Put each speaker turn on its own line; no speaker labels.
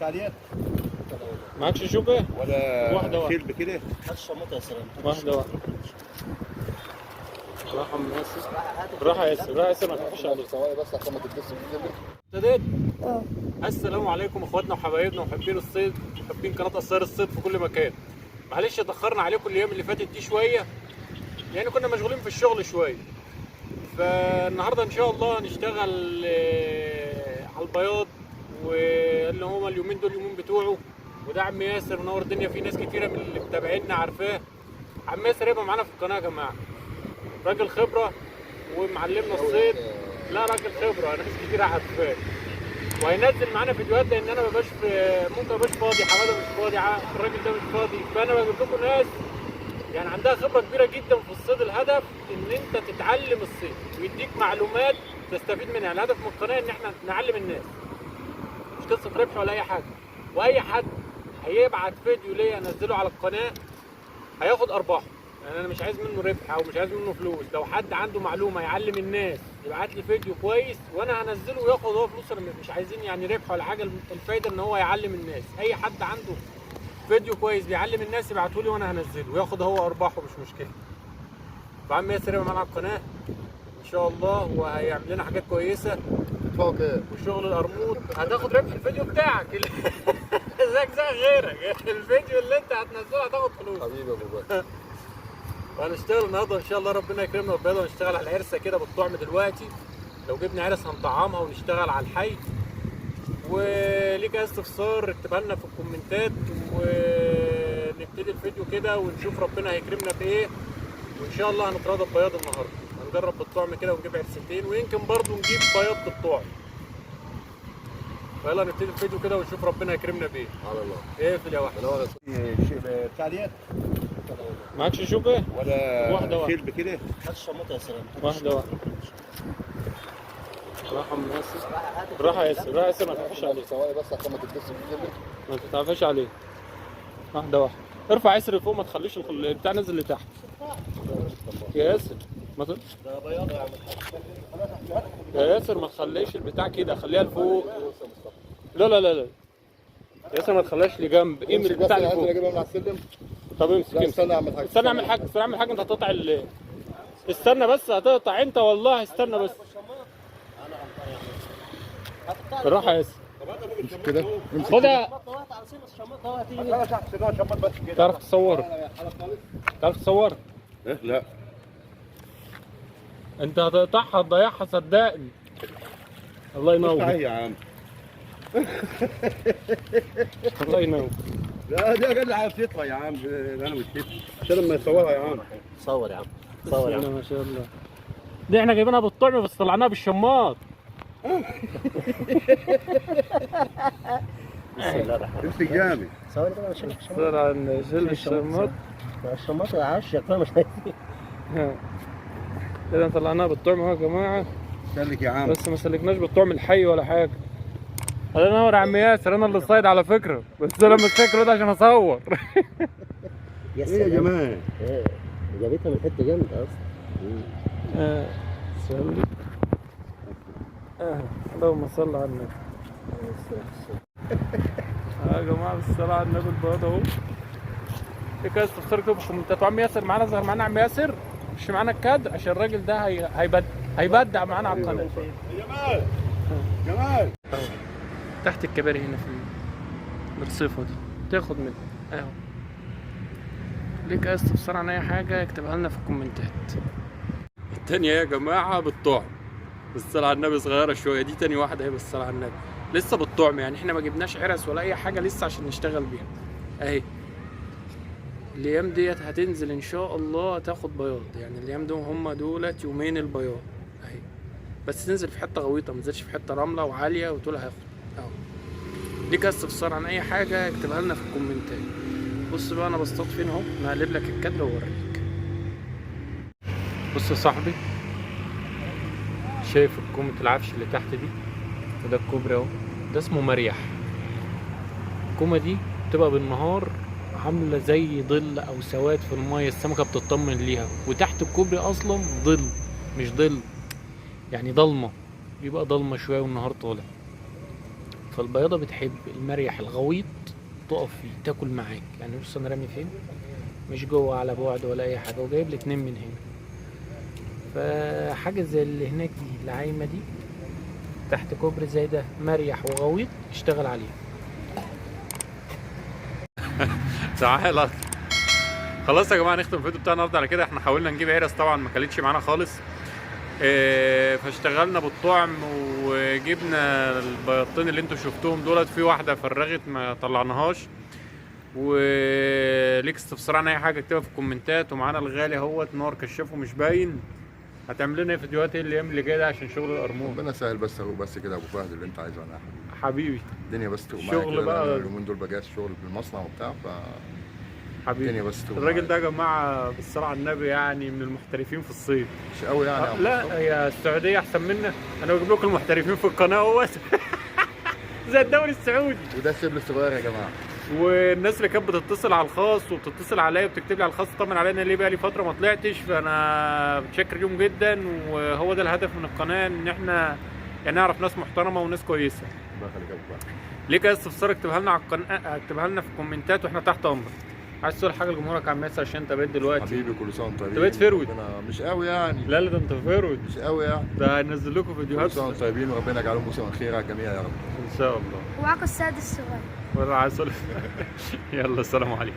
تعليق
معكش شوكة
ولا
واحدة
شيل بكده.
هات الشموطة يا سلام.
واحدة راحة من ياسر راحة ياسر ما تخافش عليه.
ثواني بس عشان ما تلبسش كده.
ابتديت. السلام عليكم اخواتنا وحبايبنا ومحبين الصيد ومحبين قناة أسرار الصيد في كل مكان. معلش اتأخرنا عليكم الأيام اللي فاتت دي شوية، يعني كنا مشغولين في الشغل شوية. فالنهارده إن شاء الله هنشتغل على البياض، واللي هما اليومين دول اليومين بتوعه. وده عم ياسر منور الدنيا، في ناس كتيرة من اللي متابعينا عارفاه. عم ياسر يبقى معانا في القناة يا جماعة، راجل خبرة ومعلمنا الصيد. لا راجل خبرة، ناس كتير عارفاه، وهينزل معانا فيديوهات لان انا مبقاش ممكن مبقاش فاضي، حماده مش فاضي، الراجل ده مش فاضي. فانا بجيب لكم ناس يعني عندها خبره كبيره جدا في الصيد. الهدف ان انت تتعلم الصيد ويديك معلومات تستفيد منها. الهدف من القناه ان احنا نعلم الناس، مش قصه ربح ولا اي حاجه. واي حد هيبعت فيديو ليا انزله على القناه هياخد ارباحه. يعني انا مش عايز منه ربح او مش عايز منه فلوس. لو حد عنده معلومه يعلم الناس يبعت لي فيديو كويس وانا هنزله وياخد هو فلوس. انا مش عايزين يعني ربح ولا حاجه، الفايده ان هو يعلم الناس. اي حد عنده فيديو كويس بيعلم الناس يبعته لي وانا هنزله وياخد هو ارباحه، مش مشكله. فعم ياسر يبقى معانا على القناه ان شاء الله، وهيعمل لنا حاجات كويسه.
فوق ايه؟
وشغل القرموط هتاخد ربح الفيديو بتاعك. زيك زي غيرك، الفيديو اللي انت هتنزله هتاخد فلوس.
حبيبي يا ابو بكر.
وهنشتغل النهارده ان شاء الله، ربنا يكرمنا وبيضه، ونشتغل على العرسه كده بالطعم دلوقتي. لو جبنا عرس هنطعمها ونشتغل على الحي. وليك استفسار اكتبها لنا في الكومنتات، ونبتدي الفيديو كده ونشوف ربنا هيكرمنا بايه. وان شاء الله هنتراضى ببياض النهارده، هنجرب بالطعم كده ونجيب عرستين، ويمكن برضو نجيب بياض بالطعم. فيلا نبتدي الفيديو كده ونشوف ربنا يكرمنا بايه.
على الله.
اقفل يا واحد.
تعليق
معكش شوكة
ولا
واحدة
شيل بكده.
هات الشموطة يا سلام.
واحدة راحة من ياسر راحة ياسر ما تخافش عليه.
ثواني بس عشان ما تلبسش كده.
ما تتعافاش عليه. واحدة ارفع ياسر لفوق، ما تخليش البتاع نزل لتحت يا ياسر. ما ت...
ده بياض يا عم.
يا ياسر ما تخليش البتاع كده، خليها لفوق. لا ياسر ما تخليهاش لجنب، ايمن البتاع لفوق.
اجيبها من على السلم.
طب امسك
استنى اعمل حاجه.
استنى اعمل حاجه انت هتقطع استنى بس، هتقطع انت والله. استنى بس بالراحه يا ياسر.
كده
خدها. تعرف تصور؟
ايه لا.
انت هتقطعها تضيعها صدقني. الله ينور
يا عم.
الله ينور.
لا دي اقل حاجه بتطلع يا عم. انا مش كده عشان لما يصورها يا عم.
صور يا عم. صور يا عم.
ما شاء الله. دي احنا جايبينها بالطعم بس طلعناها بالشماط.
بسم الله الرحمن الرحيم.
امسك جامد.
ثواني بقى عشان
شيل الشماط.
الشماطة يا عشق فاهم مش
كده طلعناها بالطعم اهو يا جماعه.
سلك يا عم.
بس ما سلكناش بالطعم الحي ولا حاجه. الله ينور يا عم ياسر، انا اللي صايد على فكره، بس انا مش فاكره ده عشان اصور.
يا
ايه يا جماعه؟
ايه جابتها من حته جامده اصلا.
صلي. اللهم صل على النبي. يا جماعه بالصلاه على النبي، البياض اهو. ايه كده استفسار كده في الكومنتات. وعم ياسر معانا، ظهر معانا عم ياسر، مش معانا الكادر عشان الراجل ده هيبدع معانا على القناه.
جمال
تحت الكباري هنا في الرصيفه دي تاخد منها اهو. ليك اي استفسار عن اي حاجه اكتبها لنا في الكومنتات. التانية يا جماعه بالطعم، بالصلاة على النبي، صغيره شويه دي. تاني واحده اهي بالصلاة على النبي، لسه بالطعم. يعني احنا ما جبناش عرس ولا اي حاجه لسه عشان نشتغل بيها اهي. الايام ديت هتنزل ان شاء الله تاخد بياض. يعني الايام دول هم دولت يومين البياض اهي. بس تنزل في حته غويطه، ما تنزلش في حته رمله وعاليه وتقول هاخد اهو. ليك استفسار عن اي حاجه اكتبها لنا في الكومنتات. بص بقى انا بصطاد فين اهو، انا هقلب لك الكادر واوريك. بص يا صاحبي، شايف كومة العفش اللي تحت دي؟ وده الكوبري اهو، ده اسمه مريح. الكومة دي بتبقى بالنهار عاملة زي ظل او سواد في المية، السمكة بتطمن ليها. وتحت الكوبري اصلا ظل، مش ظل يعني ضلمة، بيبقى ضلمة شوية والنهار طالع. فالبياضة بتحب المريح الغويط تقف فيه تاكل معاك. يعني بص انا رامي فين، مش جوه على بعد ولا اي حاجة، وجايب لي 2 من هنا. فحاجة زي اللي هناك دي العايمة دي تحت كوبري زي ده مريح وغويط اشتغل عليه. تعالى خلاص يا جماعه نختم الفيديو بتاعنا النهارده على كده. احنا حاولنا نجيب عرس طبعا ما كلتش معانا خالص، فاشتغلنا بالطعم وجبنا البياضتين اللي انتوا شفتوهم دولت. في واحده فرغت ما طلعناهاش. وليك استفسار عن اي حاجه اكتبها في الكومنتات. ومعانا الغالي اهوت نور كشافه مش باين، هتعمل لنا فيديوهات ايه الايام اللي جايه ده عشان شغل القرمون؟
ربنا سهل بس اهو بس كده يا ابو فهد اللي انت عايزه انا
حبيبي.
الدنيا بس تبقى
شغل
معايا كده،
بقى.
لأن اليومين دول بجهز شغل في المصنع وبتاع
حبيبي
الدنيا بس تبقى
الراجل ده
معايا.
يا جماعه بالصلاه على النبي يعني من المحترفين في الصيد.
مش قوي يعني يا عم
لا
مصطفى.
هي السعوديه احسن منا. انا بجيب لكم المحترفين في القناه اهوت زي الدوري السعودي.
وده السبل الصغير يا جماعه.
والناس اللي كانت بتتصل على الخاص وبتتصل عليا وبتكتب لي على الخاص تطمن علينا ليه بقى لي فتره ما طلعتش، فانا متشكر ليهم جدا. وهو ده الهدف من القناه، ان احنا يعني نعرف ناس محترمه وناس كويسه.
الله يخليك يا ابو فهد.
ليك اي استفسار اكتبها لنا على القناه، اكتبها لنا في الكومنتات واحنا تحت امرك. عايز تقول حاجه لجمهورك يا عم ياسر عشان انت بقيت دلوقتي
حبيبي كل سنه وانت طيب.
انت بقيت فرود.
مش قوي يعني.
لا ده انت فرود،
مش قوي يعني.
ده هنزل لكم
كل
فيديوهات
سنه وانتم طيبين وربنا يجعلهم موسم خير على الجميع يا رب.
ان شاء الله.
ومعاكم السيد الصغير.
والله عايز يلا السلام عليكم.